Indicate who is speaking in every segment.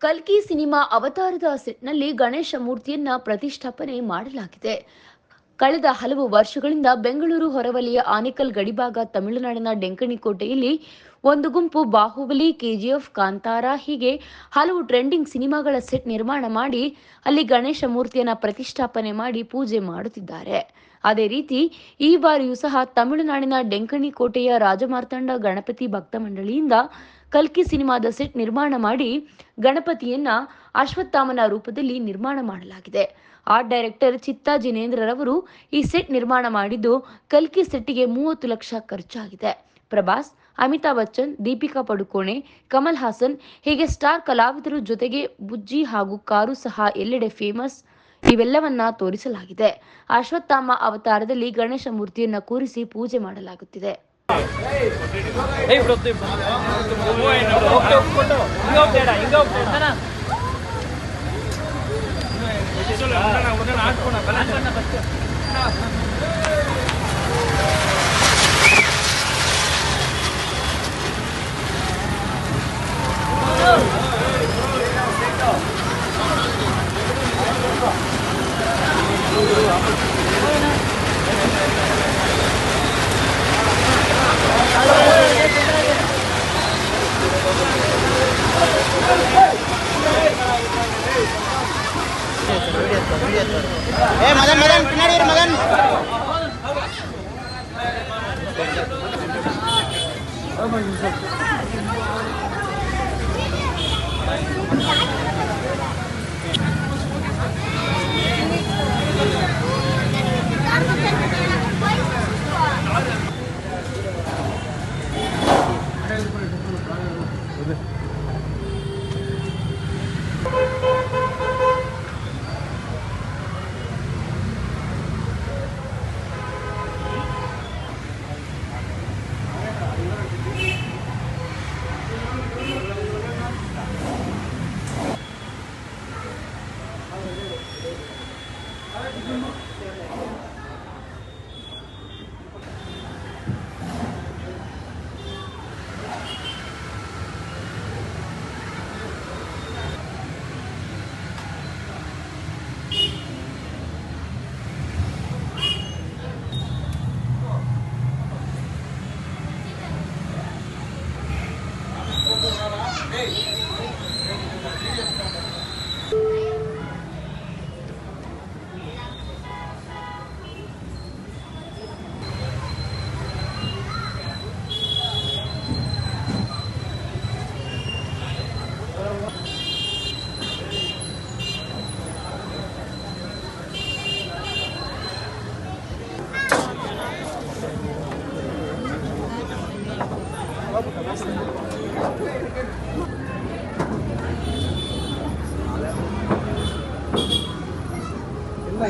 Speaker 1: ಕಲ್ಕಿ ಸಿನಿಮಾ ಅವತಾರದ ಸೆಟ್ನಲ್ಲಿ ಗಣೇಶ ಮೂರ್ತಿಯನ್ನ ಪ್ರತಿಷ್ಠಾಪನೆ ಮಾಡಲಾಗಿದೆ. ಕಳೆದ ಹಲವು ವರ್ಷಗಳಿಂದ ಬೆಂಗಳೂರು ಹೊರವಲಯ ಆನೇಕಲ್ ಗಡಿಭಾಗ ತಮಿಳುನಾಡಿನ ಡೆಂಕಣಿಕೋಟೆಯಲ್ಲಿ ಒಂದು ಗುಂಪು ಬಾಹುಬಲಿ, ಕೆಜಿಎಫ್, ಕಾಂತಾರ ಹೀಗೆ ಹಲವು ಟ್ರೆಂಡಿಂಗ್ ಸಿನಿಮಾಗಳ ಸೆಟ್ ನಿರ್ಮಾಣ ಮಾಡಿ ಅಲ್ಲಿ ಗಣೇಶ ಮೂರ್ತಿಯನ್ನ ಪ್ರತಿಷ್ಠಾಪನೆ ಮಾಡಿ ಪೂಜೆ ಮಾಡುತ್ತಿದ್ದಾರೆ. ಅದೇ ರೀತಿ ಈ ಬಾರಿಯೂ ಸಹ ತಮಿಳುನಾಡಿನ ಡೆಂಕಣಿಕೋಟೆಯ ರಾಜಮಾರ್ತಾಂಡ ಗಣಪತಿ ಭಕ್ತ ಮಂಡಳಿಯಿಂದ ಕಲ್ಕಿ ಸಿನಿಮಾದ ಸೆಟ್ ನಿರ್ಮಾಣ ಮಾಡಿ ಗಣಪತಿಯನ್ನ ಅಶ್ವತ್ಥಾಮನ ರೂಪದಲ್ಲಿ ನಿರ್ಮಾಣ ಮಾಡಲಾಗಿದೆ. ಆರ್ಟ್ ಡೈರೆಕ್ಟರ್ ಚಿತ್ತಾ ಜಿನೇಂದ್ರರವರು ಈ ಸೆಟ್ ನಿರ್ಮಾಣ ಮಾಡಿದ್ದು ಕಲ್ಕಿ ಸೆಟ್ಗೆ 30 ಲಕ್ಷ ಖರ್ಚಾಗಿದೆ. ಪ್ರಭಾಸ್, ಅಮಿತಾಬ್ ಬಚ್ಚನ್, ದೀಪಿಕಾ ಪಡುಕೋಣೆ, ಕಮಲ್ ಹಾಸನ್ ಹೀಗೆ ಸ್ಟಾರ್ ಕಲಾವಿದರು ಜೊತೆಗೆ ಬುಜ್ಜಿ ಹಾಗೂ ಕಾರು ಸಹ ಎಲ್ಲೆಡೆ ಫೇಮಸ್. ಇವೆಲ್ಲವನ್ನ ತೋರಿಸಲಾಗಿದೆ. ಅಶ್ವತ್ಥಾಮ ಅವತಾರದಲ್ಲಿ ಗಣೇಶ ಮೂರ್ತಿಯನ್ನ ಕೂರಿಸಿ ಪೂಜೆ ಮಾಡಲಾಗುತ್ತಿದೆ.
Speaker 2: மதன் மதன் பின்னாடி ஒரு மதன்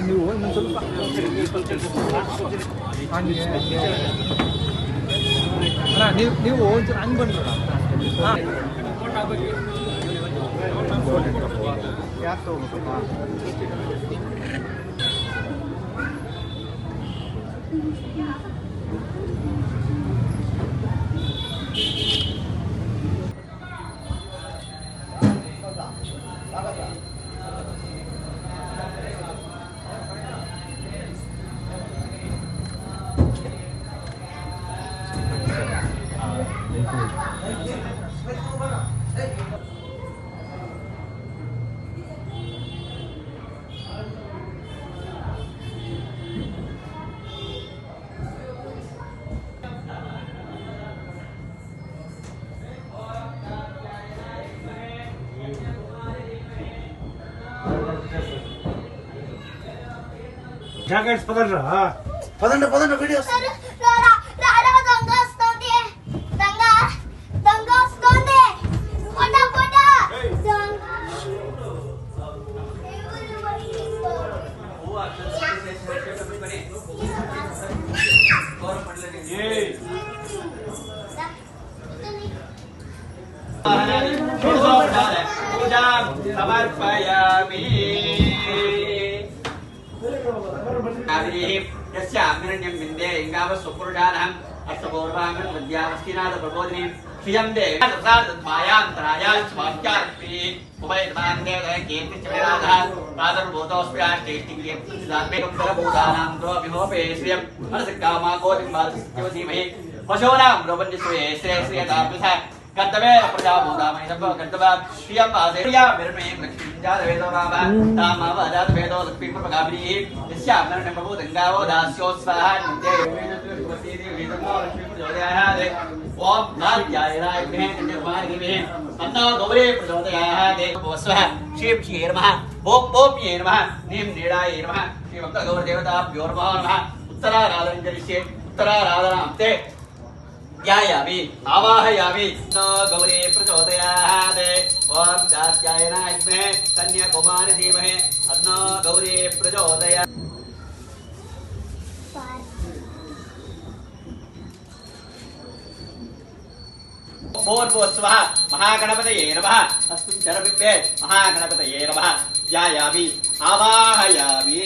Speaker 3: ನೀವು ಸ್ವಲ್ಪ ಅಲ್ಲ ನೀವು ಒಂಚೂರು ಹಂಗೆ ಬಂದ್ರಲ್ಲ ಯಾಕೆ ತಗೋಬೇಕು
Speaker 4: ಜಾಕೆಟ್ಸ್ ಪದಂಡ್ರ ವಿಡಿಯೋಸ್
Speaker 2: ಸಮರ್ಪಯಾಮಿ यस्यामिरण्यं विन्दे इंगाव सुपुरुषानहं अस्तपूर्वांगं विद्यावस्तिनाद प्रबोधिनीं
Speaker 5: श्रियं देव मायांतरायां स्वाख्यात्रि उभयमान देव कीर्ति चमेराधः प्रादुर्भूतोऽस्म्याष्टेष्टिक्रियं तरभूतानां द्रोभिमोपे श्रियं मनसकामा कोटिमादिमहि पशूनां रोपञ्जस्वे श्रेयश्रियतापृथा कर्तव्य प्रजाभूतामहि सम्भव कर्तव्य श्रियं आदेर्या विरमे लक्ष्मीजातवेदो नामः तामावजातवेदो लक्ष्मीप्रभगामिनी यस्यां नरनमभूतङ्गावो दास्यो स्वाहा नित्ये ओम नार्याय विद्मे अन्नो गौरे प्रचोदयात् वस्वः श्रीं श्रीं नमः ओम ओम्ये नमः नीं नीडाय नमः श्री मंगलगौरदेवताभ्यो नमः उत्तराराधनं करिष्ये उत्तराराधनां ते ध्यायामि आवाहयामि न गौरे प्रचोदयात् ओम दात्यायनाय विद्महे कन्याकुमारी धीमहि अन्नो गौरे प्रचोदयात् भूर्भुवस्वः महागणपतये नमः अस्मिन् चरबिम्बे महागणपतये नमः ध्यायामि आवाहयामि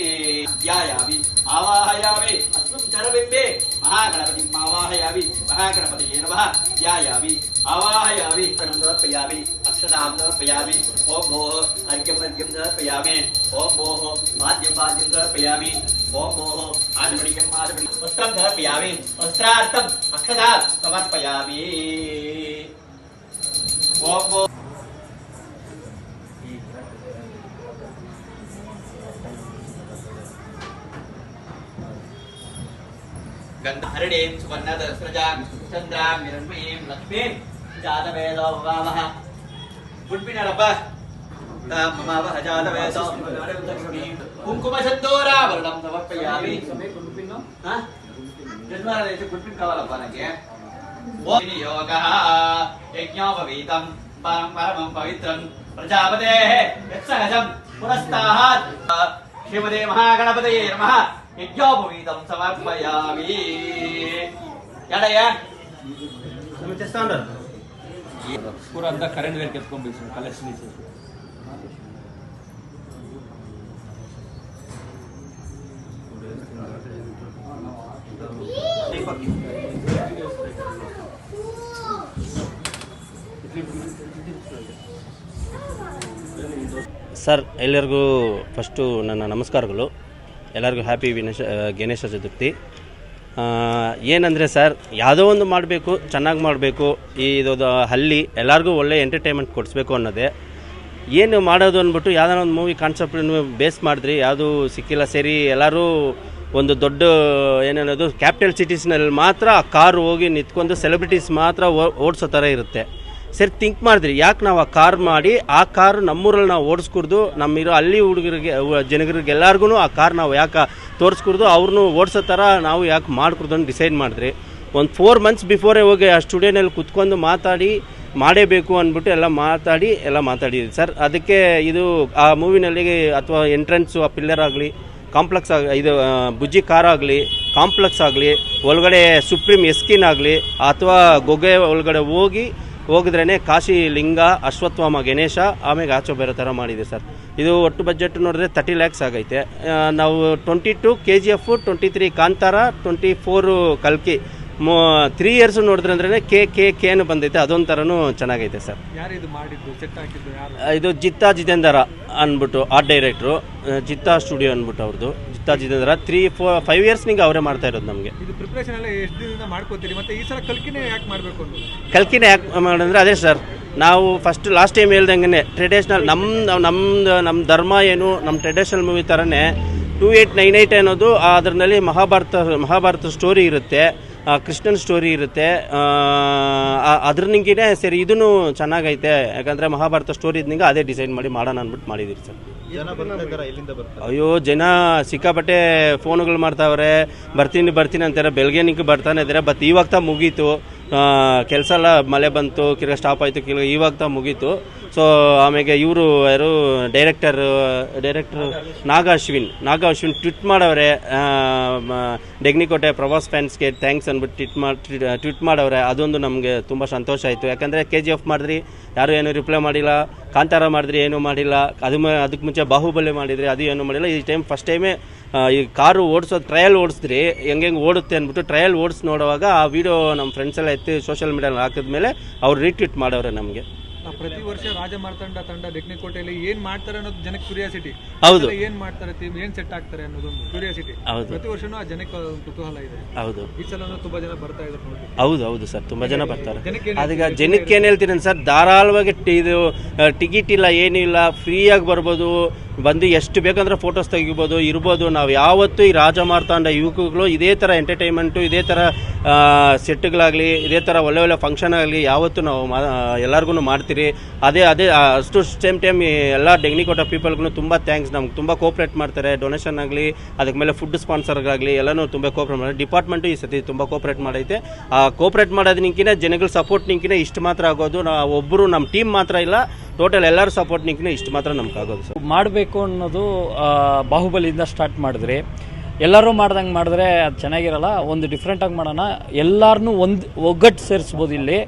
Speaker 5: अस्मिन् चरबिम्बे महागणपतिम् आवाहयामि महागणपतये नमः ध्यायामि आवाहयामि समर्पयामि अक्षतां समर्पयामि ओम भोः अर्घ्यं समर्पयामि ओम भोः पाद्यं समर्पयामि ओम भोः आचमनीयं वस्त्रं समर्पयामि वस्त्रार्थम् अक्षतां समर्पयामि ओम भोः गन्धहरिणीं सुवर्णदस्रजां चन्द्रां हिरण्मयीं लक्ष्मीं जातवेदो भवामः गुड्बिनरब्ब ममावह जातवेदो कुङ्कुमसन्दूराभरणं समर्पयामि जन्मदिने गुड्बिन कावालप्प नगे विनियोगः यज्ञोपवीतं परमं पवित्रं प्रजापतेः यत्सहजं पुरस्तात् श्रीमते महागणपतये नमः यज्ञोपवीतं समर्पयामि याडయ్య
Speaker 4: ನಮ್ಮ ಚೆಸ್ತಾಂಡ
Speaker 3: पूरा अंदर करंट वेयर ಕೆತ್ಕೊಂಡ್ಬಿಟ್ಟು ಕಲೆಕ್ಷನ್ ಇದೆ
Speaker 6: ಸರ್ ಎಲ್ಲರಿಗೂ ಫಸ್ಟು ನನ್ನ ನಮಸ್ಕಾರಗಳು. ಎಲ್ಲರಿಗೂ ಹ್ಯಾಪಿ ಗಣೇಶ ಚತುರ್ಥಿ. ಏನಂದರೆ ಸರ್, ಯಾವುದೋ ಒಂದು ಮಾಡಬೇಕು, ಚೆನ್ನಾಗಿ ಮಾಡಬೇಕು, ಇದು ಹಳ್ಳಿ ಎಲ್ಲರಿಗೂ ಒಳ್ಳೆ ಎಂಟರ್ಟೈನ್ಮೆಂಟ್ ಕೊಡಿಸ್ಬೇಕು ಅನ್ನೋದೇ. ಏನು ಮಾಡೋದು ಅಂದ್ಬಿಟ್ಟು ಯಾವ್ದಾರ ಒಂದು ಮೂವಿ ಕಾನ್ಸೆಪ್ಟನ್ನು ಬೇಸ್ ಮಾಡಿದ್ರಿ, ಯಾವುದು ಸಿಕ್ಕಿಲ್ಲ. ಸರಿ, ಎಲ್ಲರೂ ಒಂದು ದೊಡ್ಡ ಏನೇನೋದು ಕ್ಯಾಪಿಟಲ್ ಸಿಟೀಸ್ನಲ್ಲಿ ಮಾತ್ರ ಆ ಕಾರು ಹೋಗಿ ನಿಂತ್ಕೊಂಡು ಸೆಲೆಬ್ರಿಟೀಸ್ ಮಾತ್ರ ಓಡಿಸೋ ಥರ ಇರುತ್ತೆ. ಸರಿ, ಥಿಂಕ್ ಮಾಡಿದ್ರಿ, ಯಾಕೆ ನಾವು ಆ ಕಾರ್ ಮಾಡಿ ಆ ಕಾರು ನಮ್ಮೂರಲ್ಲಿ ನಾವು ಓಡಿಸ್ಕೊಡ್ದು, ನಮ್ಮಿರೋ ಹಳ್ಳಿ ಹುಡುಗರಿಗೆ ಜನಗಳಿಗೆ ಎಲ್ಲರಿಗೂ ಆ ಕಾರ್ ನಾವು ಯಾಕೆ ತೋರಿಸ್ಕೊಡ್ದು, ಅವ್ರನ್ನೂ ಓಡಿಸೋ ಥರ ನಾವು ಯಾಕೆ ಮಾಡ್ಕೊಡ್ದು ಅಂತ ಡಿಸೈಡ್ ಮಾಡಿದ್ರಿ. ಒಂದು 4 months ಬಿಫೋರೇ ಹೋಗಿ ಆ ಸ್ಟುಡಿಯೋನಲ್ಲಿ ಕುತ್ಕೊಂಡು ಮಾಡೇಬೇಕು ಅಂದ್ಬಿಟ್ಟು ಎಲ್ಲ ಮಾತಾಡಿದ್ವಿ ಸರ್. ಅದಕ್ಕೆ ಇದು ಆ ಮೂವಿನಲ್ಲಿ ಅಥವಾ ಎಂಟ್ರೆನ್ಸು, ಆ ಪಿಲ್ಲರ್ ಆಗಲಿ, ಕಾಂಪ್ಲೆಕ್ಸ್ ಇದು ಬುಜ್ಜಿ ಕಾರ್ ಆಗಲಿ, ಕಾಂಪ್ಲೆಕ್ಸ್ ಆಗಲಿ, ಒಳಗಡೆ ಸುಪ್ರೀಂ ಎಸ್ಕಿನ್ ಆಗಲಿ, ಅಥವಾ ಗೊಗ್ಗೆ ಒಳಗಡೆ ಹೋಗಿದ್ರೇ ಕಾಶಿ ಲಿಂಗ, ಅಶ್ವತ್ಥಾಮ ಗಣೇಶ, ಆಮೇಲೆ ಆಚೆ ಬೇರೆ ಥರ ಮಾಡಿದೆ ಸರ್. ಇದು ಒಟ್ಟು ಬಜೆಟ್ ನೋಡಿದ್ರೆ 30 lakhs ಆಗೈತೆ. ನಾವು 22 KGF, 23 ಕಾಂತಾರ, 24 ಕಲ್ಕಿ, 3 years ನೋಡಿದ್ರೆ ಅಂದ್ರೆ ಕೆ ಬಂದೈತೆ. ಅದೊಂಥರನೂ ಚೆನ್ನಾಗೈತೆ ಸರ್. ಇದು ಜಿತ್ತಾ ಜಿತೇಂದ್ರ ಅಂದ್ಬಿಟ್ಟು ಆರ್ಟ್ ಡೈರೆಕ್ಟ್ರು, ಜಿತ್ತಾ ಸ್ಟುಡಿಯೋ ಅಂದ್ಬಿಟ್ಟು ಅವ್ರದ್ದು. ಜಿತ್ತಾ ಜಿತೇಂದ್ರ 3-4-5 years ಅವ್ರೇ ಮಾಡ್ತಾ ಇರೋದು ನಮಗೆ. ಕಲ್ಕಿನೇ ಯಾಕೆ ಮಾಡಂದ್ರೆ ಅದೇ ಸರ್, ನಾವು ಫಸ್ಟ್ ಲಾಸ್ಟ್ ಟೈಮ್ ಹೇಳ್ದಂಗೆ ಟ್ರೆಡಿಷ್ನಲ್ ನಮ್ಮ ಧರ್ಮ ಏನು, ನಮ್ಮ ಟ್ರೆಡಿಷ್ನಲ್ ಮೂವಿ ಥರನೇ 2898 ಅನ್ನೋದು ಅದರಲ್ಲಿ ಮಹಾಭಾರತ ಸ್ಟೋರಿ ಇರುತ್ತೆ, ಕೃಷ್ಣನ್ ಸ್ಟೋರಿ ಇರುತ್ತೆ. ಅದ್ರನಿಂಗಿನೇ ಸರಿ ಇದೂ ಚೆನ್ನಾಗೈತೆ, ಯಾಕಂದರೆ ಮಹಾಭಾರತ ಸ್ಟೋರಿ ಇದ್ನಿಂಗ ಅದೇ ಡಿಸೈನ್ ಮಾಡೋಣ ಅಂದ್ಬಿಟ್ಟು ಮಾಡಿದ್ದೀರಿ ಸರ್. ಅಯ್ಯೋ, ಜನ ಸಿಕ್ಕಾಪಟ್ಟೆ ಫೋನುಗಳು ಮಾಡ್ತಾವ್ರೆ, ಬರ್ತೀನಿ ಅಂತಾರೆ. ಬೆಳಗ್ಗೆನಿಗೆ ಬರ್ತಾನೆ ಇದ್ದಾರೆ. ಬಟ್ ಇವಾಗ ಮುಗೀತು ಕೆಲಸ ಎಲ್ಲ, ಮಳೆ ಬಂತು, ಸ್ಟಾಪ್ ಆಯಿತು, ಇವಾಗ ಮುಗೀತು. ಸೊ ಆಮೇಲೆ ಇವರು ಯಾರು ಡೈರೆಕ್ಟರ್ ನಾಗ ಅಶ್ವಿನ್ ಟ್ವೀಟ್ ಮಾಡವ್ರೆ, ಡೆಗ್ನಿಕೋಟೆ ಪ್ರವಾಸ್ ಫ್ಯಾನ್ಸ್ಗೆ ಥ್ಯಾಂಕ್ಸ್ ಅಂದ್ಬಿಟ್ಟು ಟ್ವೀಟ್ ಮಾಡವ್ರೆ. ಅದೊಂದು ನಮಗೆ ತುಂಬ ಸಂತೋಷ ಆಯಿತು. ಯಾಕಂದರೆ KGF ಮಾಡಿದ್ರಿ, ಯಾರು ಏನೂ ರಿಪ್ಲೈ ಮಾಡಿಲ್ಲ. ಕಾಂತಾರ ಮಾಡಿದ್ರೆ ಏನೂ ಮಾಡಿಲ್ಲ, ಅದಕ್ಕೆ ಮುಂಚೆ ಬಾಹುಬಲಿ ಮಾಡಿದರೆ ಅದು ಏನೂ ಮಾಡಿಲ್ಲ. ಈ ಟೈಮ್ ಫಸ್ಟ್ ಟೈಮೇ ಈ ಕಾರು ಓಡಿಸೋದು ಟ್ರಯಲ್ ಓಡಿಸಿದ್ರಿ ಹೆಂಗೆ ಓಡುತ್ತೆ ಅಂದ್ಬಿಟ್ಟು ಟ್ರಯಲ್ ಓಡಿಸಿ ನೋಡುವಾಗ ಆ ವಿಡಿಯೋ ನಮ್ಮ ಫ್ರೆಂಡ್ಸ್ ಎಲ್ಲ ಎತ್ತಿ ಸೋಷಿಯಲ್ ಮೀಡಿಯಲ್ಲಿ ಹಾಕಿದ್ಮೇಲೆ ಅವ್ರು ರೀಟ್ವೀಟ್ ಮಾಡವ್ರೆ ನಮಗೆ.
Speaker 7: ಪ್ರತಿ ವರ್ಷ ರಾಜಮಾರ್ತಾಂಡ ತಂಡ ಡೆಕ್ನಿಕೋಟೆಯಲ್ಲಿ ಏನ್ ಮಾಡ್ತಾರೆ ಅನ್ನೋದು ಜನಕ್ಕೆ ಕ್ಯೂರಿಯಾಸಿಟಿ.
Speaker 6: ಹೌದು,
Speaker 7: ಏನ್ ಮಾಡ್ತಾರೆ ಟೀಮ್, ಏನ್ ಸೆಟ್ ಆಗ್ತಾರೆ ಅನ್ನೋದೊಂದು ಕ್ಯೂರಿಯಾಸಿಟಿ. ಪ್ರತಿ ವರ್ಷನೂ ಆ ಜನಕ್ಕೆ ಕುತೂಹಲ ಇದೆ.
Speaker 6: ಹೌದು,
Speaker 7: ಈ ಸಲ ತುಂಬಾ ಜನ ಬರ್ತಾ ಇದ್ದಾರೆ ನೋಡಿ.
Speaker 6: ಹೌದು ಸರ್, ತುಂಬ ಜನ ಬರ್ತಾರೆ. ಅದೀಗ ಜನಕ್ಕೆ ಏನು ಹೇಳ್ತೀನಿ ಸರ್, ಧಾರಾಳವಾಗಿ ಇದು ಟಿಕೆಟ್ ಇಲ್ಲ, ಏನೂ ಇಲ್ಲ, ಫ್ರೀಯಾಗಿ ಬರ್ಬೋದು, ಬಂದು ಎಷ್ಟು ಬೇಕಂದ್ರೆ ಫೋಟೋಸ್ ತೆಗಿಬೋದು, ಇರ್ಬೋದು. ನಾವು ಯಾವತ್ತೂ ಈ ರಾಜಮಾರ್ತಾಂಡ ಯುವಕಗಳು ಇದೇ ಥರ ಎಂಟರ್ಟೈನ್ಮೆಂಟು, ಇದೇ ಥರ ಸೆಟ್ಗಳಾಗಲಿ, ಇದೇ ಥರ ಒಳ್ಳೆ ಫಂಕ್ಷನ್ ಆಗಲಿ ಯಾವತ್ತೂ ನಾವು ಎಲ್ಲರಿಗೂ ಮಾಡ್ತೀರಿ. ಅದೇ ಅಷ್ಟು ಸೇಮ್ ಟೈಮ್ ಎಲ್ಲ ಡೆಕ್ನಿಕೋಟ ಪೀಪಲ್ಗೂ ತುಂಬ ಥ್ಯಾಂಕ್ಸ್. ನಮ್ಗೆ ತುಂಬ ಕೋಪ್ರೇಟ್ ಮಾಡ್ತಾರೆ, ಡೊನೇಷನ್ ಆಗಲಿ, ಅದಕ್ಕೆ ಮೇಲೆ ಫುಡ್ ಸ್ಪಾನ್ಸರ್ಗಾಗಲಿ ಎಲ್ಲನೂ ತುಂಬ ಕೋಪ್ರೇಟ್ ಮಾಡಿ. ಡಿಪಾರ್ಟ್ಮೆಂಟು ಈ ಸತಿ ತುಂಬ ಕೋಪ್ರೇಟ್ ಮಾಡೈತೆ. ಆ ಕೋಪ್ರೇಟ್ ಮಾಡೋದಕ್ಕಿಂತ ಜನಗಳ ಸಪೋರ್ಟ್ನಿಂಕಿನ ಇಷ್ಟು ಮಾತ್ರ ಆಗೋದು. ನಾವು ಒಬ್ಬರು ನಮ್ಮ ಟೀಮ್ ಮಾತ್ರ ಇಲ್ಲ, ಟೋಟಲ್ ಎಲ್ಲರ ಸಪೋರ್ಟ್ನಿಂಕಿನ ಇಷ್ಟು ಮಾತ್ರ ನಮ್ಗೆ ಆಗೋದು ಸರ್.
Speaker 8: ಮಾಡಬೇಕು ಅನ್ನೋದು ಬಾಹುಬಲಿಯಿಂದ ಸ್ಟಾರ್ಟ್ ಮಾಡಿದ್ರಿ. ಎಲ್ಲರೂ ಮಾಡ್ದಂಗೆ ಮಾಡಿದ್ರೆ ಅದು ಚೆನ್ನಾಗಿರಲ್ಲ. ಒಂದು ಡಿಫ್ರೆಂಟಾಗಿ ಮಾಡೋಣ, ಎಲ್ಲರನ್ನೂ ಒಗ್ಗಟ್ಟು ಸೇರಿಸ್ಬೋದು. ಇಲ್ಲಿ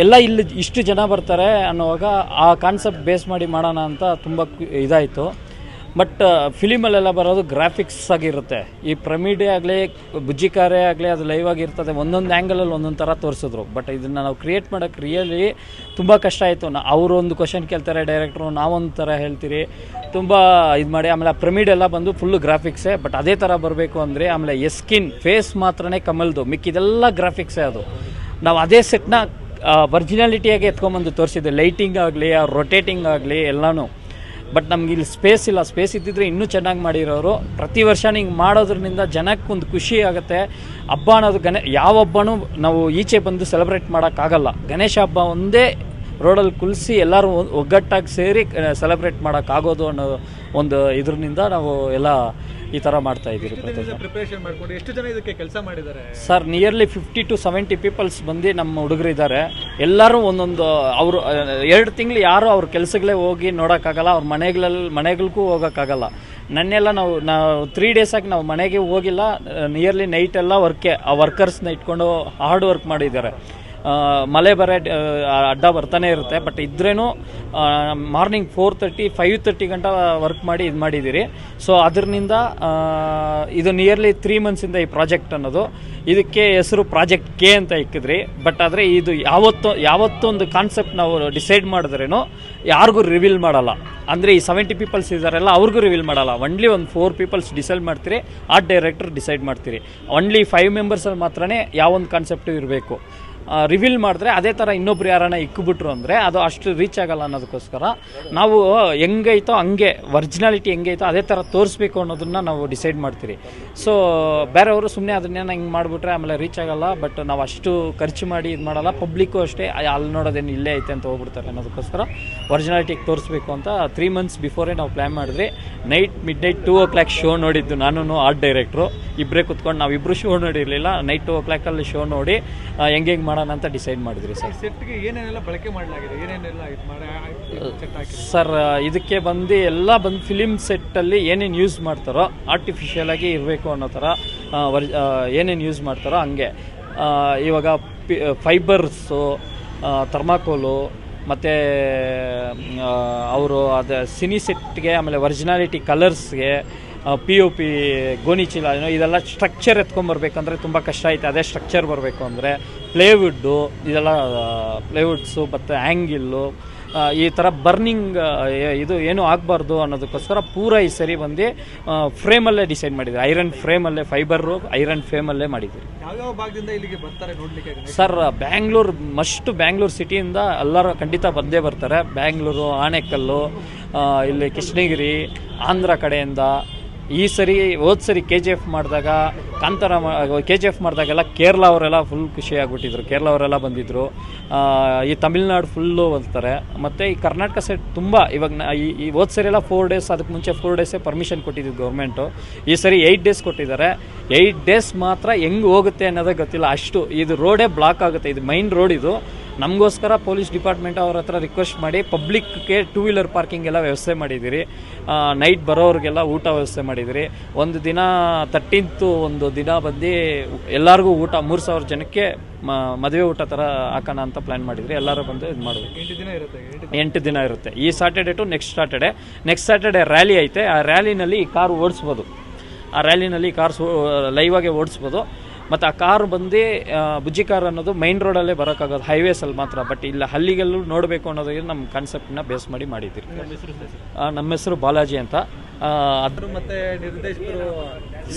Speaker 8: ಎಲ್ಲ ಇಲ್ಲಿ ಇಷ್ಟು ಜನ ಬರ್ತಾರೆ ಅನ್ನೋವಾಗ ಆ ಕಾನ್ಸೆಪ್ಟ್ ಬೇಸ್ ಮಾಡಿ ಮಾಡೋಣ ಅಂತ ತುಂಬ ಇದಾಯಿತು. ಬಟ್ ಫಿಲಿಮಲ್ಲೆಲ್ಲ ಬರೋದು ಗ್ರಾಫಿಕ್ಸ್ ಆಗಿರುತ್ತೆ. ಈ ಪ್ರಮಿಡೇ ಆಗಲಿ, ಬುಜ್ಜಿಕಾರೇ ಆಗಲಿ, ಅದು ಲೈವ್ ಆಗಿರ್ತದೆ. ಒಂದೊಂದು ಆ್ಯಂಗಲಲ್ಲಿ ಒಂದೊಂದು ಥರ ತೋರಿಸಿದ್ರು. ಬಟ್ ಇದನ್ನು ನಾವು ಕ್ರಿಯೇಟ್ ಮಾಡೋಕ್ಕೆ ರಿಯಲಿ ತುಂಬ ಕಷ್ಟ ಆಯಿತು. ಅವರು ಒಂದು ಕ್ವಶನ್ ಕೇಳ್ತಾರೆ ಡೈರೆಕ್ಟ್ರು, ನಾವೊಂದು ಥರ ಹೇಳ್ತೀರಿ, ತುಂಬ ಇದು ಮಾಡಿ. ಆಮೇಲೆ ಆ ಪ್ರಮಿಡ್ ಎಲ್ಲ ಬಂದು ಫುಲ್ಲು ಗ್ರಾಫಿಕ್ಸೇ. ಬಟ್ ಅದೇ ಥರ ಬರಬೇಕು ಅಂದರೆ ಆಮೇಲೆ ಎಸ್ಕಿನ್ ಫೇಸ್ ಮಾತ್ರನೇ ಕಮಲ್ದು, ಮಿಕ್ಕಿದೆಲ್ಲ ಗ್ರಾಫಿಕ್ಸೇ. ಅದು ನಾವು ಅದೇ ಸೆಟ್ನ ಒರಿಜಿನಾಲಿಟಿಯಾಗಿ ಎತ್ಕೊಂಬಂದು ತೋರಿಸಿದ್ದೆ, ಲೈಟಿಂಗ್ ಆಗಲಿ, ರೊಟೇಟಿಂಗ್ ಆಗಲಿ ಎಲ್ಲನೂ. ಬಟ್ ನಮ್ಗೆ ಇಲ್ಲಿ ಸ್ಪೇಸ್ ಇಲ್ಲ. ಸ್ಪೇಸ್ ಇದ್ದಿದ್ರೆ ಇನ್ನೂ ಚೆನ್ನಾಗಿ ಮಾಡಿರೋರು. ಪ್ರತಿ ವರ್ಷ ಹಿಂಗೆ ಮಾಡೋದ್ರಿಂದ ಜನಕ್ಕೆ ಒಂದು ಖುಷಿ ಆಗುತ್ತೆ. ಹಬ್ಬ ಅನ್ನೋದು ಯಾವ ಹಬ್ಬನೂ ನಾವು ಈಚೆ ಬಂದು ಸೆಲೆಬ್ರೇಟ್ ಮಾಡೋಕ್ಕಾಗಲ್ಲ. ಗಣೇಶ ಹಬ್ಬ ಒಂದೇ ರೋಡಲ್ಲಿ ಕುಳಿಸಿ ಎಲ್ಲರೂ ಒಗ್ಗಟ್ಟಾಗಿ ಸೇರಿ ಸೆಲೆಬ್ರೇಟ್ ಮಾಡೋಕ್ಕಾಗೋದು ಅನ್ನೋ ಒಂದು ಇದರಿಂದ ನಾವು ಎಲ್ಲ ಈ ಥರ ಮಾಡ್ತಾ ಇದ್ದೀರಿ.
Speaker 7: ಪ್ರಿಪರೇಷನ್ ಮಾಡ್ಕೊಂಡು ಎಷ್ಟು ಜನ ಇದಕ್ಕೆ ಕೆಲಸ ಮಾಡಿದ್ದಾರೆ
Speaker 8: ಸರ್? ನಿಯರ್ಲಿ 50 to 70 ಪೀಪಲ್ಸ್ ಬಂದು ನಮ್ಮ ಹುಡುಗರು ಇದ್ದಾರೆ. ಎಲ್ಲರೂ ಒಂದೊಂದು ಅವರು 2 ತಿಂಗಳು ಯಾರು ಅವ್ರ ಕೆಲಸಗಳೇ ಹೋಗಿ ನೋಡೋಕ್ಕಾಗಲ್ಲ, ಅವ್ರ ಮನೆಗಳಿಗೂ ಹೋಗೋಕ್ಕಾಗಲ್ಲ. ನನ್ನೆಲ್ಲ ನಾವು 3 days ಆಗಿ ನಾವು ಮನೆಗೆ ಹೋಗಿಲ್ಲ. ನಿಯರ್ಲಿ ನೈಟೆಲ್ಲ ಆ ವರ್ಕರ್ಸ್ನ ಇಟ್ಕೊಂಡು ಹಾರ್ಡ್ ವರ್ಕ್ ಮಾಡಿದ್ದಾರೆ. ಮಳೆ ಅಡ್ಡ ಬರ್ತಾನೆ ಇರುತ್ತೆ. ಬಟ್ ಇದ್ರೇನು ಮಾರ್ನಿಂಗ್ 4:30, 5:30 ಗಂಟೆ ವರ್ಕ್ ಮಾಡಿ ಇದು ಮಾಡಿದ್ದೀರಿ. ಸೊ ಅದರಿಂದ ಇದು ನಿಯರ್ಲಿ 3 months ಈ ಪ್ರಾಜೆಕ್ಟ್ ಅನ್ನೋದು. ಇದಕ್ಕೆ ಹೆಸರು ಪ್ರಾಜೆಕ್ಟ್ ಕೆ ಅಂತ ಇಕ್ಕಿದ್ರಿ. ಬಟ್ ಆದರೆ ಇದು ಯಾವತ್ತೊಂದು ಕಾನ್ಸೆಪ್ಟ್ ನಾವು ಡಿಸೈಡ್ ಮಾಡಿದ್ರೇನು ಯಾರಿಗೂ ರಿವೀಲ್ ಮಾಡಲ್ಲ. ಅಂದರೆ ಈ 70 ಪೀಪಲ್ಸ್ ಇದ್ದಾರಲ್ಲ ಅವ್ರಿಗೂ ರಿವೀಲ್ ಮಾಡಲ್ಲ. ಒನ್ಲಿ ಒಂದು 4 ಪೀಪಲ್ಸ್ ಡಿಸೈಡ್ ಮಾಡ್ತೀರಿ, ಆರ್ಟ್ ಡೈರೆಕ್ಟರ್ ಡಿಸೈಡ್ ಮಾಡ್ತೀರಿ. ಒನ್ಲಿ 5 ಮೆಂಬರ್ಸಲ್ಲಿ ಮಾತ್ರನೇ ಯಾವೊಂದು ಕಾನ್ಸೆಪ್ಟು ಇರಬೇಕು. ರಿವೀಲ್ ಮಾಡಿದ್ರೆ ಅದೇ ಥರ ಇನ್ನೊಬ್ರು ಯಾರನ್ನ ಇಕ್ಕಿಬಿಟ್ರು ಅಂದರೆ ಅದು ಅಷ್ಟು ರೀಚ್ ಆಗಲ್ಲ. ಅನ್ನೋದಕ್ಕೋಸ್ಕರ ನಾವು ಹೆಂಗೈತೋ ಹಂಗೆ ಒರಿಜಿನಾಲಿಟಿ ಹೆಂಗೈತೋ ಅದೇ ಥರ ತೋರಿಸ್ಬೇಕು ಅನ್ನೋದನ್ನ ನಾವು ಡಿಸೈಡ್ ಮಾಡ್ತೀರಿ. ಸೊ ಬೇರೆಯವರು ಸುಮ್ಮನೆ ಅದನ್ನೇನು ಹಿಂಗೆ ಮಾಡಿಬಿಟ್ರೆ ಆಮೇಲೆ ರೀಚ್ ಆಗಲ್ಲ. ಬಟ್ ನಾವು ಅಷ್ಟು ಖರ್ಚು ಮಾಡಿ ಇದು ಮಾಡಲ್ಲ. ಪಬ್ಲಿಕ್ಕು ಅಷ್ಟೇ ಅಲ್ಲಿ ನೋಡೋದೇನು ಇಲ್ಲೇ ಐತೆ ಅಂತ ಹೋಗ್ಬಿಡ್ತಾರೆ. ಅನ್ನೋದಕ್ಕೋಸ್ಕರ ಒರಿಜಿನಾಲಿಟಿಗೆ ತೋರಿಸ್ಬೇಕು ಅಂತ 3 months ಬಿಫೋರೇ ನಾವು ಪ್ಲ್ಯಾನ್ ಮಾಡಿದ್ರಿ. ಮಿಡ್ ನೈಟ್ 2 o'clock ಶೋ ನೋಡಿದ್ದು ನಾನು ಆರ್ಟ್ ಡೈರೆಕ್ಟ್ರು ಇಬ್ಬರೇ ಕುತ್ಕೊಂಡು. ನಾವಿಬ್ಬರು ಶೋ ನೋಡಿರಲಿಲ್ಲ. ನೈಟ್ 2 o'clock ಶೋ ನೋಡಿ ಹೆಂಗೆ ಮಾಡೋಣ ಅಂತ ಡಿಸೈಡ್ ಮಾಡಿದ್ರಿ ಸರ್.
Speaker 7: ಸೆಟ್ಗೆ ಏನೇನೆಲ್ಲ ಬಳಕೆ ಮಾಡಲಾಗಿದೆ, ಏನೇನೆಲ್ಲ
Speaker 8: ಸರ್? ಇದಕ್ಕೆ ಎಲ್ಲ ಫಿಲಿಮ್ ಸೆಟ್ಟಲ್ಲಿ ಏನೇನು ಯೂಸ್ ಮಾಡ್ತಾರೋ ಆರ್ಟಿಫಿಷಿಯಲ್ ಆಗಿ ಇರಬೇಕು ಅನ್ನೋ ಥರ ಏನೇನು ಯೂಸ್ ಮಾಡ್ತಾರೋ ಹಂಗೆ. ಇವಾಗ ಫೈಬರ್ಸು, ಥರ್ಮಾಕೋಲು, ಮತ್ತು ಅವರು ಅದು ಸಿನಿ ಸೆಟ್ಗೆ, ಆಮೇಲೆ ಒರಿಜಿನಾಲಿಟಿ ಕಲರ್ಸ್ಗೆ, POP, ಗೋಣಿ ಚೀಲ, ಇದೆಲ್ಲ ಸ್ಟ್ರಕ್ಚರ್ ಎತ್ಕೊಂಬರ್ಬೇಕಂದ್ರೆ ತುಂಬ ಕಷ್ಟ ಐತೆ. ಅದೇ ಸ್ಟ್ರಕ್ಚರ್ ಬರಬೇಕು ಅಂದರೆ ಪ್ಲೇವುಡ್ಡು, ಇದೆಲ್ಲ ಪ್ಲೇವುಡ್ಸು ಮತ್ತು ಆ್ಯಂಗಿಲ್ಲು, ಈ ಥರ ಬರ್ನಿಂಗ್ ಇದು ಏನೂ ಆಗಬಾರ್ದು ಅನ್ನೋದಕ್ಕೋಸ್ಕರ ಪೂರ ಈ ಸರಿ ಬಂದು ಫ್ರೇಮಲ್ಲೇ ಡಿಸೈಡ್ ಮಾಡಿದ್ದೀವಿ. ಐರನ್ ಫ್ರೇಮಲ್ಲೇ, ಫೈಬರು ಐರನ್ ಫ್ರೇಮಲ್ಲೇ ಮಾಡಿದ್ದೀವಿ.
Speaker 7: ಯಾವ್ಯಾವ ಭಾಗದಿಂದ ಇಲ್ಲಿಗೆ ಬರ್ತಾರೆ ನೋಡಲಿಕ್ಕೆ?
Speaker 8: ಸರ್ ಬ್ಯಾಂಗ್ಳೂರು ಸಿಟಿಯಿಂದ ಎಲ್ಲರೂ ಖಂಡಿತ ಬಂದೇ ಬರ್ತಾರೆ. ಬ್ಯಾಂಗ್ಳೂರು, ಆನೇಕಲ್ಲು, ಇಲ್ಲಿ ಕೃಷ್ಣಗಿರಿ, ಆಂಧ್ರ ಕಡೆಯಿಂದ. ಈ ಸರಿ ಹೋದ ಸರಿ KGF ಮಾಡಿದಾಗ, KGF ಮಾಡಿದಾಗೆಲ್ಲ ಕೇರಳ ಅವರೆಲ್ಲ ಫುಲ್ ಖುಷಿಯಾಗ್ಬಿಟ್ಟಿದ್ರು. ಕೇರಳ ಅವರೆಲ್ಲ ಬಂದಿದ್ದರು. ಈ ತಮಿಳ್ನಾಡು ಫುಲ್ಲು ಬರ್ತಾರೆ. ಮತ್ತು ಈ ಕರ್ನಾಟಕ ಸೈಡ್ ತುಂಬ. ಇವಾಗ ಈ ಹೋದ ಸರಿ ಎಲ್ಲ 4 days, ಅದಕ್ಕೆ ಮುಂಚೆ 4 days ಪರ್ಮಿಷನ್ ಕೊಟ್ಟಿದ್ದು ಗೌರ್ಮೆಂಟು. ಈ ಸರಿ 8 days ಕೊಟ್ಟಿದ್ದಾರೆ. 8 days ಮಾತ್ರ ಹೆಂಗೆ ಹೋಗುತ್ತೆ ಅನ್ನೋದೇ ಗೊತ್ತಿಲ್ಲ. ಅಷ್ಟು ಇದು ರೋಡೇ ಬ್ಲಾಕ್ ಆಗುತ್ತೆ. ಇದು ಮೈನ್ ರೋಡ್ ಇದು. ನಮಗೋಸ್ಕರ ಪೊಲೀಸ್ ಡಿಪಾರ್ಟ್ಮೆಂಟ್ ಅವ್ರ ಹತ್ರ ರಿಕ್ವೆಸ್ಟ್ ಮಾಡಿ ಪಬ್ಲಿಕ್ಗೆ 2 ವೀಲರ್ ಪಾರ್ಕಿಂಗ್ ಎಲ್ಲ ವ್ಯವಸ್ಥೆ ಮಾಡಿದ್ದೀರಿ. ನೈಟ್ ಬರೋರಿಗೆಲ್ಲ ಊಟ ವ್ಯವಸ್ಥೆ ಮಾಡಿದ್ದೀರಿ. ಒಂದು ದಿನ 13th ಒಂದು ದಿನ ಬಂದು ಎಲ್ಲರಿಗೂ ಊಟ 3000 ಜನಕ್ಕೆ ಮದುವೆ ಊಟ ಥರ ಹಾಕೋಣ ಅಂತ ಪ್ಲ್ಯಾನ್ ಮಾಡಿದ್ರಿ. ಎಲ್ಲರೂ ಬಂದು ಇದು ಮಾಡಬೇಕು. 8 ದಿನ ಇರುತ್ತೆ. ಈ Saturday to next Saturday rally ಐತೆ. ಆ ರ್ಯಾಲಿನಲ್ಲಿ ಈ ಕಾರು ಓಡಿಸ್ಬೋದು. ಆ ರ್ಯಾಲಿನಲ್ಲಿ ಕಾರ್ಸ್ ಲೈವಾಗೆ ಓಡಿಸ್ಬೋದು. ಮತ್ತು ಆ ಕಾರು ಬಂದು ಬುಜ್ಜಿ ಕಾರ್ ಅನ್ನೋದು ಮೈನ್ ರೋಡಲ್ಲೇ ಬರೋಕ್ಕಾಗೋದು, ಹೈವೇಸಲ್ಲಿ ಮಾತ್ರ. ಬಟ್ ಇಲ್ಲ ಹಳ್ಳಿಗೆಲ್ಲೂ ನೋಡಬೇಕು ಅನ್ನೋದಕ್ಕೆ ನಮ್ಮ ಕಾನ್ಸೆಪ್ಟನ್ನ ಬೇಸ್ ಮಾಡಿ ಮಾಡಿದ್ದೀರಿ. ನಮ್ಮ ಹೆಸರು ಬಾಲಾಜಿ ಅಂತ.
Speaker 7: ಅದ್ರ ಮತ್ತೆ ನಿರ್ದೇಶಕರು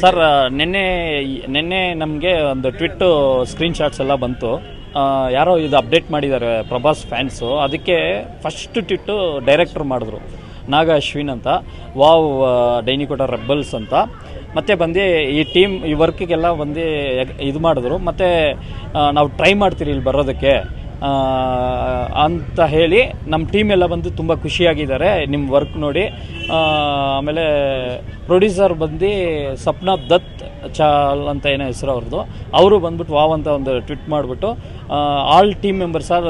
Speaker 8: ಸರ್ ನಿನ್ನೆ ನಮಗೆ ಒಂದು ಟ್ವಿಟ್ ಸ್ಕ್ರೀನ್ಶಾಟ್ಸ್ ಎಲ್ಲ ಬಂತು. ಯಾರೋ ಇದು ಅಪ್ಡೇಟ್ ಮಾಡಿದ್ದಾರೆ ಪ್ರಭಾಸ್ ಫ್ಯಾನ್ಸು. ಅದಕ್ಕೆ ಫಸ್ಟ್ ಟ್ವಿಟ್ಟು ಡೈರೆಕ್ಟರ್ ಮಾಡಿದ್ರು, ನಾಗ ಅಶ್ವಿನ್ ಅಂತ, ವಾವ್ ಡೈನಿಕೋಟ ರೆಬಲ್ಸ್ ಅಂತ. ಮತ್ತು ಬಂದು ಈ ವರ್ಕಿಗೆಲ್ಲ ಬಂದು ಇದು ಮಾಡಿದ್ರು. ಮತ್ತು ನಾವು ಟ್ರೈ ಮಾಡ್ತೀರಿ ಇಲ್ಲಿ ಬರೋದಕ್ಕೆ ಅಂತ ಹೇಳಿ ನಮ್ಮ ಟೀಮ್ ಎಲ್ಲ ಬಂದು ತುಂಬ ಖುಷಿಯಾಗಿದ್ದಾರೆ ನಿಮ್ಮ ವರ್ಕ್ ನೋಡಿ. ಆಮೇಲೆ ಪ್ರೊಡ್ಯೂಸರ್ ಬಂದು ಸಪ್ನಾ ದತ್ ಚಾಲ್ ಅಂತ ಏನೋ ಹೆಸರು ಅವ್ರದ್ದು. ಅವರು ಬಂದ್ಬಿಟ್ಟು ವಾವ್ ಅಂತ ಒಂದು ಟ್ವಿಟ್ ಮಾಡಿಬಿಟ್ಟು ಆಲ್ ಟೀಮ್ ಮೆಂಬರ್ಸ್ ಆರ್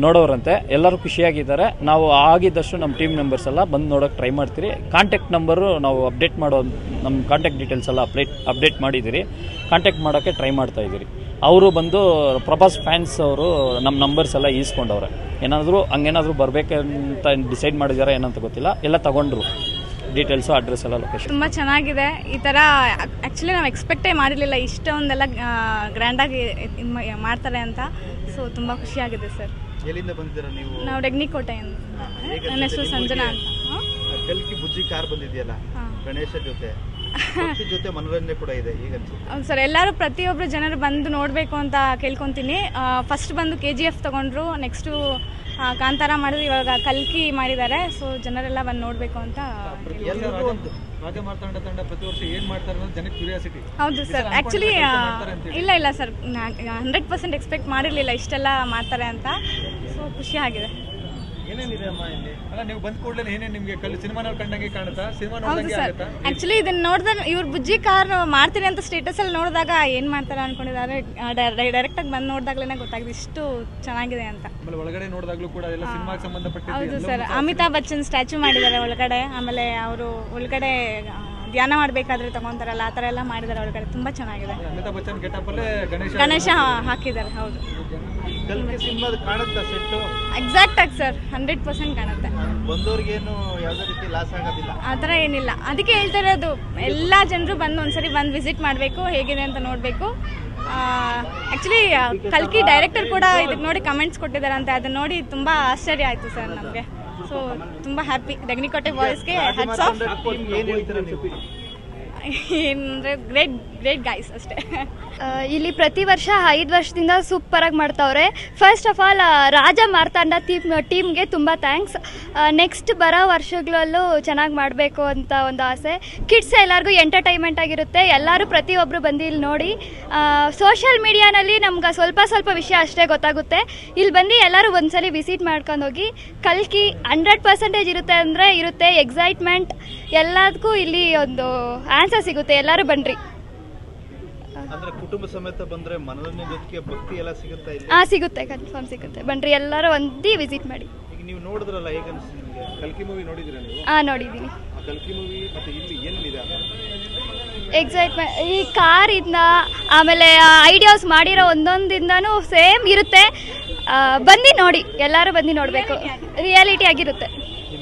Speaker 8: ನೋಡೋರಂತೆ. ಎಲ್ಲರೂ ಖುಷಿಯಾಗಿದ್ದಾರೆ. ನಾವು ಆಗಿದ್ದಷ್ಟು ನಮ್ಮ ಟೀಮ್ ಮೆಂಬರ್ಸ್ ಎಲ್ಲ ಬಂದು ನೋಡೋಕ್ಕೆ ಟ್ರೈ ಮಾಡ್ತೀರಿ. ಕಾಂಟ್ಯಾಕ್ಟ್ ನಂಬರು ನಾವು ಅಪ್ಡೇಟ್ ಮಾಡೋ ನಮ್ಮ ಕಾಂಟ್ಯಾಕ್ಟ್ ಡೀಟೇಲ್ಸ್ ಎಲ್ಲ ಅಪ್ಡೇಟ್ ಮಾಡಿದ್ದೀರಿ. ಕಾಂಟ್ಯಾಕ್ಟ್ ಮಾಡೋಕ್ಕೆ ಟ್ರೈ ಮಾಡ್ತಾಯಿದ್ದೀರಿ. ಅವರು ಬಂದು ಪ್ರಭಾಸ್ ಫ್ಯಾನ್ಸ್ ಅವರು ನಮ್ಮ ನಂಬರ್ಸ್ ಎಲ್ಲ ಈಸ್ಕೊಂಡವ್ರೆ. ಹಂಗೇನಾದರೂ ಬರಬೇಕಂತ ಡಿಸೈಡ್ ಮಾಡಿದ್ದಾರೆ ಏನಂತ ಗೊತ್ತಿಲ್ಲ. ಎಲ್ಲ ತಗೊಂಡ್ರು ಡೀಟೇಲ್ಸು, ಅಡ್ರೆಸ್ ಎಲ್ಲ, ಲೊಕೇಶನ್.
Speaker 9: ತುಂಬ ಚೆನ್ನಾಗಿದೆ. ಈ ಥರ ಆ್ಯಕ್ಚುಲಿ ನಾವು ಎಕ್ಸ್ಪೆಕ್ಟೇ ಮಾಡಿರಲಿಲ್ಲ ಇಷ್ಟೊಂದೆಲ್ಲ ಗ್ರ್ಯಾಂಡಾಗಿ ಮಾಡ್ತಾರೆ ಅಂತ. ಸೊ ತುಂಬ ಖುಷಿಯಾಗಿದೆ ಸರ್.
Speaker 4: ಎಲ್ಲಿಂದ ಬಂದಿದ್ದೀರಾ ನೀವು?
Speaker 9: ನಾವು ಡೆಗ್ನಿಕೋಟೆಯಿಂದ. ನನ್ನ ಹೆಸರು ಸಂಜನಾ ಅಂತ.
Speaker 4: ಕಲ್ಕಿ ಬುಜ್ಜಿ ಕಾರ್ ಬಂದಿದೆಯಲ್ಲ ಗಣೇಶ ಜೊತೆ ಮನೋರಂಜನೆ ಕೂಡ ಇದೆ.
Speaker 9: ಹೌದು ಸರ್, ಎಲ್ಲರೂ ಪ್ರತಿಯೊಬ್ಬರು ಜನರು ಬಂದು ನೋಡಬೇಕು ಅಂತ ಕೇಳ್ಕೊತೀನಿ. ಫಸ್ಟ್ ಬಂದು KGF ತಗೊಂಡ್ರು, ನೆಕ್ಸ್ಟು ಕಾಂತಾರ ಮಾಡಿದ್ರು, ಇವಾಗ ಕಲ್ಕಿ ಮಾಡಿದ್ದಾರೆ. ಸೊ ಜನರೆಲ್ಲ ಬಂದು ನೋಡಬೇಕು ಅಂತ.
Speaker 7: ರಾಜ ಮಾರ್ತಾಂಡ ತಂಡ ಪ್ರತಿ ವರ್ಷ ಏನು ಮಾಡ್ತಾರೆ ಅನ್ನೋದು ಜನಕ್ಕೆ ಕ್ಯೂರಿಯಾಸಿಟಿ.
Speaker 9: ಹೌದು ಸರ್. ಆ್ಯಕ್ಚುಲಿ ಇಲ್ಲ ಸರ್, 100% ಎಕ್ಸ್ಪೆಕ್ಟ್ ಮಾಡಿರಲಿಲ್ಲ ಇಷ್ಟೆಲ್ಲ ಮಾಡ್ತಾರೆ ಅಂತ. ಸೊ ಖುಷಿ ಆಗಿದೆ.
Speaker 7: ಏನೇನಿದೆ ಅಮ್ಮ ಇಲ್ಲಿ? ಅಲ್ಲ, ನೀವು ಬಂದ ಕೂಡಲೇ ಏನೇನು ನಿಮಗೆ ಸಿನಿಮಾನಲ್ಲಿ ಕಂಡಂಗೆ ಕಾಣುತ್ತಾ? ಸಿನಿಮಾ
Speaker 9: ಹೌದು ಸರ್. ಆ್ಯಕ್ಚುಲಿ ಇದನ್ನ ನೋಡಿದ್ರೆ ಇವ್ರು ಬುಜ್ಜಿ ಕಾರ್ ಮಾಡ್ತೀನಿ ಅಂತ ಸ್ಟೇಟಸಲ್ಲಿ ನೋಡಿದಾಗ ಏನು ಮಾಡ್ತಾರೆ ಅನ್ಕೊಂಡಿದ್ದಾರೆ. ಡೈರೆಕ್ಟಾಗಿ ಬಂದು ನೋಡಿದಾಗಲೇ ಗೊತ್ತಾಗಿದೆ ಇಷ್ಟು ಚೆನ್ನಾಗಿದೆ ಅಂತ.
Speaker 7: ಆಮೇಲೆ ಒಳಗಡೆ ನೋಡಿದಾಗಲೂ ಕೂಡ ಎಲ್ಲ ಸಿನಿಮಾಗೆ ಸಂಬಂಧಪಟ್ಟಿದ್ದು.
Speaker 9: ಹೌದು ಸರ್. ಅಮಿತಾಬ್ ಬಚ್ಚನ್ ಸ್ಟ್ಯಾಚು ಮಾಡಿದ್ದಾರೆ ಒಳಗಡೆ. ಆಮೇಲೆ ಅವರು ಒಳಗಡೆ ಧ್ಯಾನ ಮಾಡಬೇಕಾದ್ರೆ ತಗೊಂತಾರಲ್ಲ, ಆ ಥರ ಎಲ್ಲ ಮಾಡಿದ್ದಾರೆ ಒಳಗಡೆ. ತುಂಬ ಚೆನ್ನಾಗಿದೆ.
Speaker 7: ಅಮಿತಾಬ್ ಬಚ್ಚನ್ ಗೆಟಪ್ ಅಲ್ಲೇ ಗಣೇಶ
Speaker 9: ಹಾಕಿದ್ದಾರೆ. ಹೌದು,
Speaker 4: ಎಕ್ಸಾಕ್ಟ್
Speaker 9: ಆಗಿ ಸರ್ 100% ಕಾಣುತ್ತೆ.
Speaker 4: ಬಂದವ್ರಿಗೇನು ಯಾವುದೇ ರೀತಿ ಲಾಸ್ ಆಗೋದಿಲ್ಲ,
Speaker 9: ಆ ಥರ ಏನಿಲ್ಲ. ಅದಕ್ಕೆ ಹೇಳ್ತಾ ಇರೋದು, ಎಲ್ಲ ಜನರು ಬಂದು ಒಂದ್ಸರಿ ಬಂದು ವಿಸಿಟ್ ಮಾಡಬೇಕು, ಹೇಗಿದೆ ಅಂತ ನೋಡಬೇಕು. ಆ್ಯಕ್ಚುಲಿ ಕಲ್ಕಿ ಡೈರೆಕ್ಟರ್ ಕೂಡ ಇದಕ್ಕೆ ನೋಡಿ ಕಮೆಂಟ್ಸ್ ಕೊಟ್ಟಿದ್ದಾರಂತೆ. ಅದನ್ನ ನೋಡಿ ತುಂಬ ಆಶ್ಚರ್ಯ ಆಯಿತು ಸರ್ ನಮಗೆ. ಸೊ ತುಂಬ ಹ್ಯಾಪಿ. ಡೆಗ್ನಿಕೋಟೆ ಬಾಯ್ಸ್ಗೆ ಹ್ಯಾಟ್ಸ್ ಆಫ್. ಏನಂದರೆ ಗ್ರೇಟ್ ಗೈಸ್ ಅಷ್ಟೇ.
Speaker 10: ಇಲ್ಲಿ ಪ್ರತಿ ವರ್ಷ 5 ವರ್ಷದಿಂದ ಸೂಪರಾಗಿ ಮಾಡ್ತಾವ್ರೆ. First of all Raja Martanda ಟೀಮ್ಗೆ ತುಂಬ ಥ್ಯಾಂಕ್ಸ್. ನೆಕ್ಸ್ಟ್ ಬರೋ ವರ್ಷಗಳಲ್ಲೂ ಚೆನ್ನಾಗಿ ಮಾಡಬೇಕು ಅಂತ ಒಂದು ಆಸೆ. ಕಿಡ್ಸ್ ಎಲ್ಲರಿಗೂ ಎಂಟರ್ಟೈನ್ಮೆಂಟ್ ಆಗಿರುತ್ತೆ. ಎಲ್ಲರೂ ಪ್ರತಿಯೊಬ್ಬರು ಬಂದು ಇಲ್ಲಿ ನೋಡಿ. ಸೋಷಿಯಲ್ ಮೀಡಿಯಾನಲ್ಲಿ ನಮ್ಗೆ ಸ್ವಲ್ಪ ವಿಷಯ ಅಷ್ಟೇ ಗೊತ್ತಾಗುತ್ತೆ. ಇಲ್ಲಿ ಬಂದು ಎಲ್ಲರೂ ಒಂದ್ಸಲಿ ವಿಸಿಟ್ ಮಾಡ್ಕೊಂಡು ಹೋಗಿ. ಕಲ್ಕಿ 100% ಇರುತ್ತೆ ಅಂದರೆ ಇರುತ್ತೆ. ಎಕ್ಸೈಟ್ಮೆಂಟ್ ಎಲ್ಲದಕ್ಕೂ ಇಲ್ಲಿ ಒಂದು ಆನ್ಸರ್ ಸಿಗುತ್ತೆ. ಎಲ್ಲರೂ ಬನ್ನಿರಿ.
Speaker 4: ಅಂದ್ರೆ ಕುಟುಂಬ ಸಮೇತ ಬಂದ್ರೆ ಮನೋರಂಜನೆ ಜೊತೆಗೆ ಭಕ್ತಿ ಎಲ್ಲ ಸಿಗುತ್ತಾ ಇಲ್ಲಿ?
Speaker 10: ಸಿಗುತ್ತೆ, ಕನ್ಫರ್ಮ್ ಸಿಗುತ್ತೆ. ಬನ್ನಿರಿ, ಎಲ್ಲರೂ ಒಂದು ವಿಸಿಟ್ ಮಾಡಿ.
Speaker 4: ಈಗ ನೀವು ನೋಡಿದ್ರಲ್ಲ, ಹೇಗೆ ಅನಿಸ್ತು ನಿಮಗೆ? ಕಲ್ಕಿ ಮೂವಿ ನೋಡಿದ್ದೀರಾ ನೀವು?
Speaker 10: ನೋಡಿದ್ದೀನಿ.
Speaker 4: ಕಲ್ಕಿ ಮೂವಿ ಮತ್ತೆ ಇಲ್ಲಿ ಏನಿದೆ
Speaker 10: ಎಕ್ಸೈಟ್ಮೆಂಟ್. ಈ ಕಾರಿಂದ ಆಮೇಲೆ ಐಡಿಯಾಸ್ ಮಾಡಿರೋ ಒಂದೊಂದಿಂದನೂ ಸೇಮ್ ಇರುತ್ತೆ. ಬಂದು ನೋಡಿ, ಎಲ್ಲರೂ ಬಂದು ನೋಡಬೇಕು. ರಿಯಾಲಿಟಿ ಆಗಿರುತ್ತೆ.